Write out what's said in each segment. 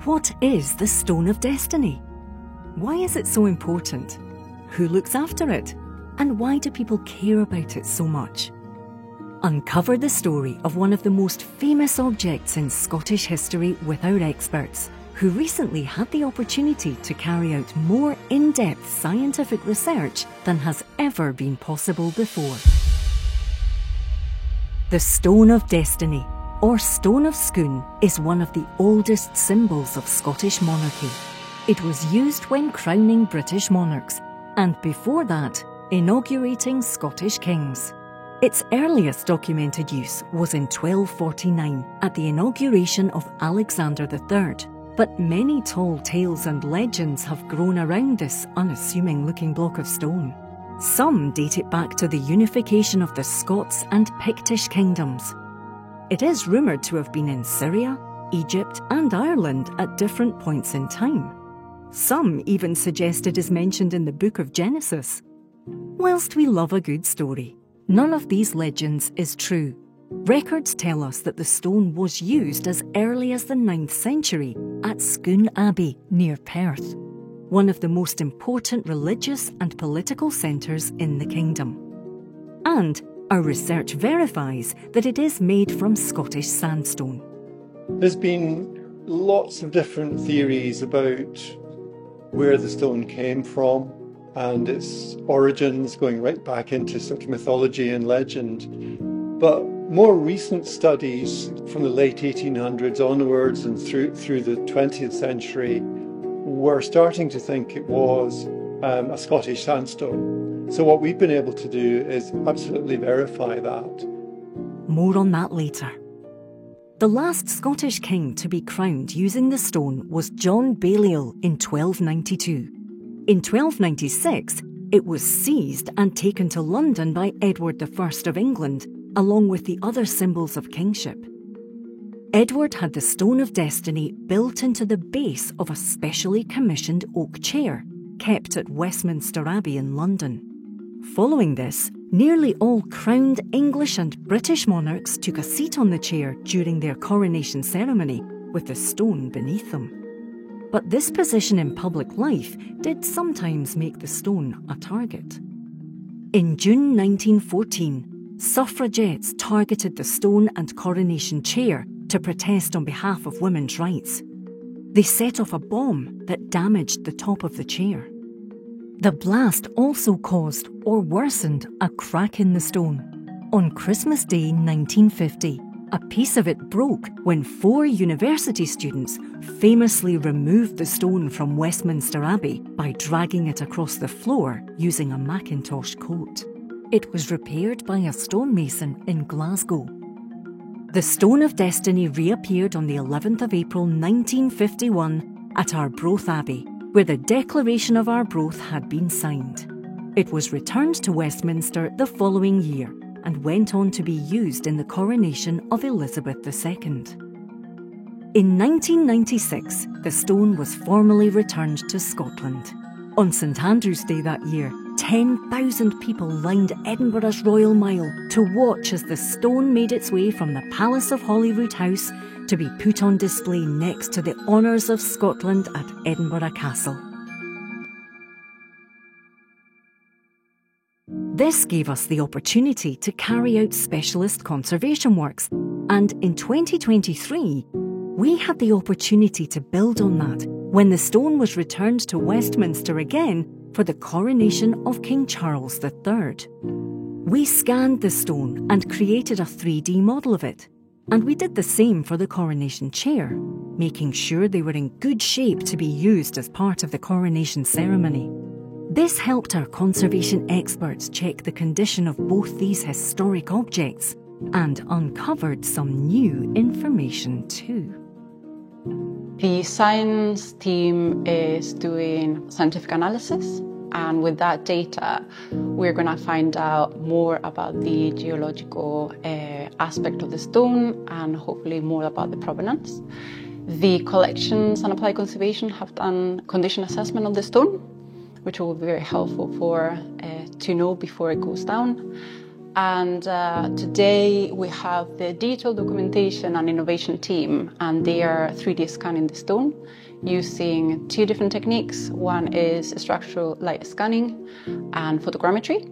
What is the Stone of Destiny? Why is it so important? Who looks after it? And why do people care about it so much? Uncover the story of one of the most famous objects in Scottish history with our experts, who recently had the opportunity to carry out more in-depth scientific research than has ever been possible before. The Stone of Destiny, or Stone of Scone, is one of the oldest symbols of Scottish monarchy. It was used when crowning British monarchs, and before that, inaugurating Scottish kings. Its earliest documented use was in 1249 at the inauguration of Alexander III, but many tall tales and legends have grown around this unassuming-looking block of stone. Some date it back to the unification of the Scots and Pictish kingdoms. It is rumoured to have been in Syria, Egypt and Ireland at different points in time. Some even suggest it is mentioned in the Book of Genesis. Whilst we love a good story, none of these legends is true. Records tell us that the stone was used as early as the 9th century at Scone Abbey near Perth, one of the most important religious and political centres in the kingdom. And our research verifies that it is made from Scottish sandstone. There's been lots of different theories about where the stone came from and its origins, going right back into sort of mythology and legend. But more recent studies from the late 1800s onwards and through the 20th century were starting to think it was a Scottish sandstone. So what we've been able to do is absolutely verify that. More on that later. The last Scottish king to be crowned using the stone was John Balliol in 1292. In 1296, it was seized and taken to London by Edward I of England, along with the other symbols of kingship. Edward had the Stone of Destiny built into the base of a specially commissioned oak chair, kept at Westminster Abbey in London. Following this, nearly all crowned English and British monarchs took a seat on the chair during their coronation ceremony, with the stone beneath them. But this position in public life did sometimes make the stone a target. In June 1914, suffragettes targeted the stone and coronation chair to protest on behalf of women's rights. They set off a bomb that damaged the top of the chair. The blast also caused or worsened a crack in the stone. On Christmas Day 1950, a piece of it broke when 4 university students famously removed the stone from Westminster Abbey by dragging it across the floor using a Macintosh coat. It was repaired by a stonemason in Glasgow. The Stone of Destiny reappeared on the 11th of April 1951 at Arbroath Abbey, where the Declaration of Arbroath had been signed. It was returned to Westminster the following year and went on to be used in the coronation of Elizabeth II. In 1996, the stone was formally returned to Scotland. On St Andrew's Day that year, 10,000 people lined Edinburgh's Royal Mile to watch as the stone made its way from the Palace of Holyrood House to be put on display next to the honours of Scotland at Edinburgh Castle. This gave us the opportunity to carry out specialist conservation works, and in 2023, we had the opportunity to build on that when the stone was returned to Westminster again for the coronation of King Charles III. We scanned the stone and created a 3D model of it, and we did the same for the coronation chair, making sure they were in good shape to be used as part of the coronation ceremony. This helped our conservation experts check the condition of both these historic objects and uncovered some new information too. The science team is doing scientific analysis, and with that data we're going to find out more about the geological aspect of the stone and hopefully more about the provenance. The collections and applied conservation have done condition assessment of the stone, which will be very helpful to know before it goes down. And today we have the detailed documentation and innovation team, and they are 3D scanning the stone using two different techniques. One is structural light scanning and photogrammetry.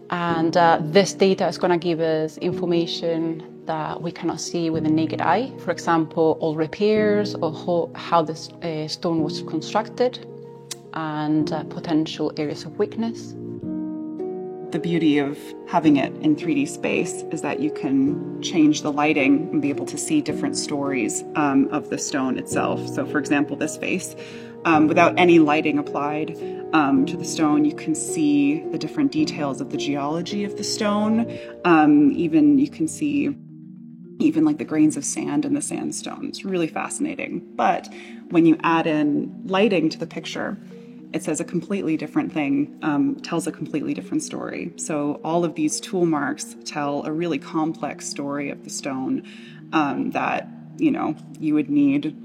And this data is going to give us information that we cannot see with the naked eye. For example, all repairs or how the stone was constructed and potential areas of weakness. The beauty of having it in 3D space is that you can change the lighting and be able to see different stories of the stone itself. So for example, this face, without any lighting applied to the stone, you can see the different details of the geology of the stone. Even you can see even like the grains of sand in the sandstone. It's really fascinating. But when you add in lighting to the picture, it says a completely different thing, tells a completely different story. So all of these tool marks tell a really complex story of the stone that, you know, you would need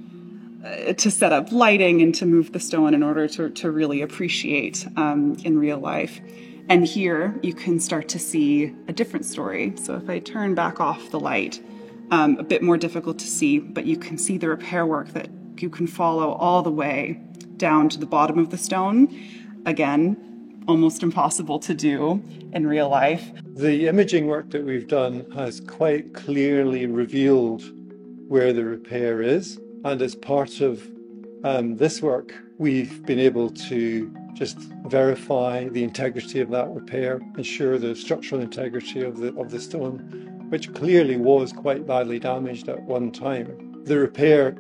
to set up lighting and to move the stone in order to really appreciate in real life. And here you can start to see a different story. So if I turn back off the light, a bit more difficult to see, but you can see the repair work that you can follow all the way down to the bottom of the stone. Again, almost impossible to do in real life. The imaging work that we've done has quite clearly revealed where the repair is. And as part of this work, we've been able to just verify the integrity of that repair, ensure the structural integrity of the stone, which clearly was quite badly damaged at one time. The repair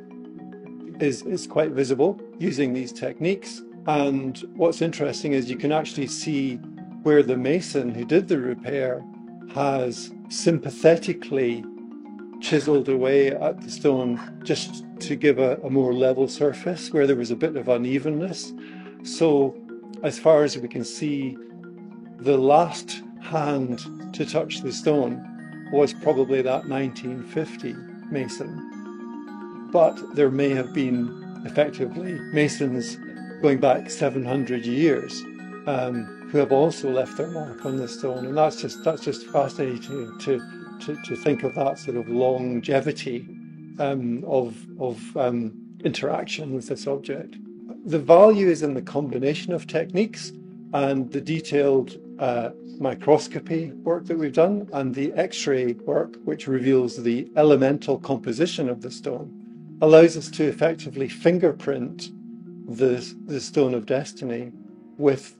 is quite visible using these techniques. And what's interesting is you can actually see where the mason who did the repair has sympathetically chiseled away at the stone just to give a more level surface where there was a bit of unevenness. So as far as we can see, the last hand to touch the stone was probably that 1950 mason. But there may have been effectively masons going back 700 years who have also left their mark on the stone, and that's just fascinating to think of that sort of longevity of interaction with this object. The value is in the combination of techniques and the detailed microscopy work that we've done and the X-ray work, which reveals the elemental composition of the stone, allows us to effectively fingerprint the Stone of Destiny with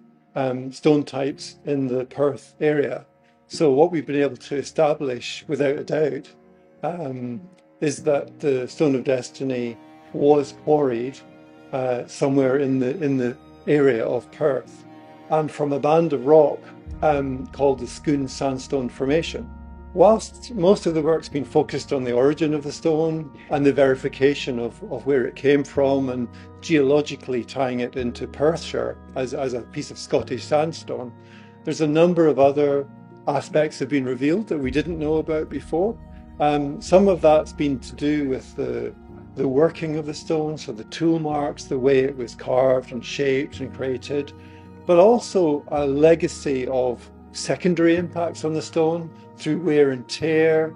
stone types in the Perth area. So what we've been able to establish without a doubt is that the Stone of Destiny was quarried somewhere in the area of Perth, and from a band of rock called the Scone Sandstone Formation. Whilst most of the work's been focused on the origin of the stone and the verification of where it came from and geologically tying it into Perthshire as a piece of Scottish sandstone, there's a number of other aspects that have been revealed that we didn't know about before. Some of that's been to do with the working of the stone, so the tool marks, the way it was carved and shaped and created, but also a legacy of secondary impacts on the stone through wear and tear,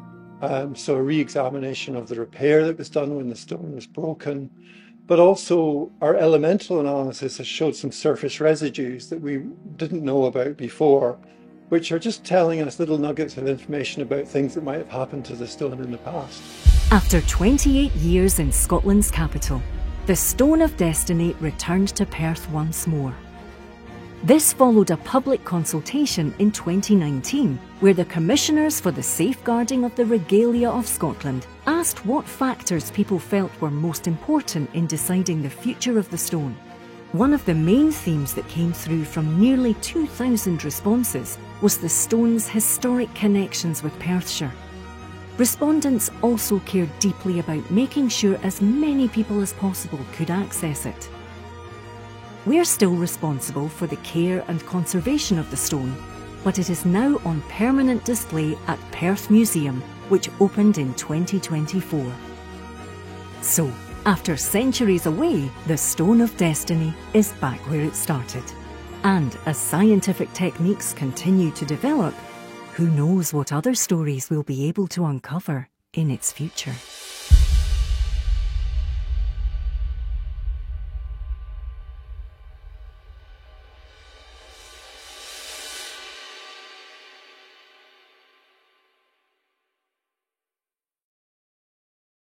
so a re-examination of the repair that was done when the stone was broken. But also our elemental analysis has showed some surface residues that we didn't know about before, which are just telling us little nuggets of information about things that might have happened to the stone in the past. After 28 years in Scotland's capital, the Stone of Destiny returned to Perth once more. This followed a public consultation in 2019, where the Commissioners for the Safeguarding of the Regalia of Scotland asked what factors people felt were most important in deciding the future of the stone. One of the main themes that came through from nearly 2,000 responses was the stone's historic connections with Perthshire. Respondents also cared deeply about making sure as many people as possible could access it. We're still responsible for the care and conservation of the stone, but it is now on permanent display at Perth Museum, which opened in 2024. So, after centuries away, the Stone of Destiny is back where it started. And as scientific techniques continue to develop, Who knows what other stories we'll be able to uncover in its future?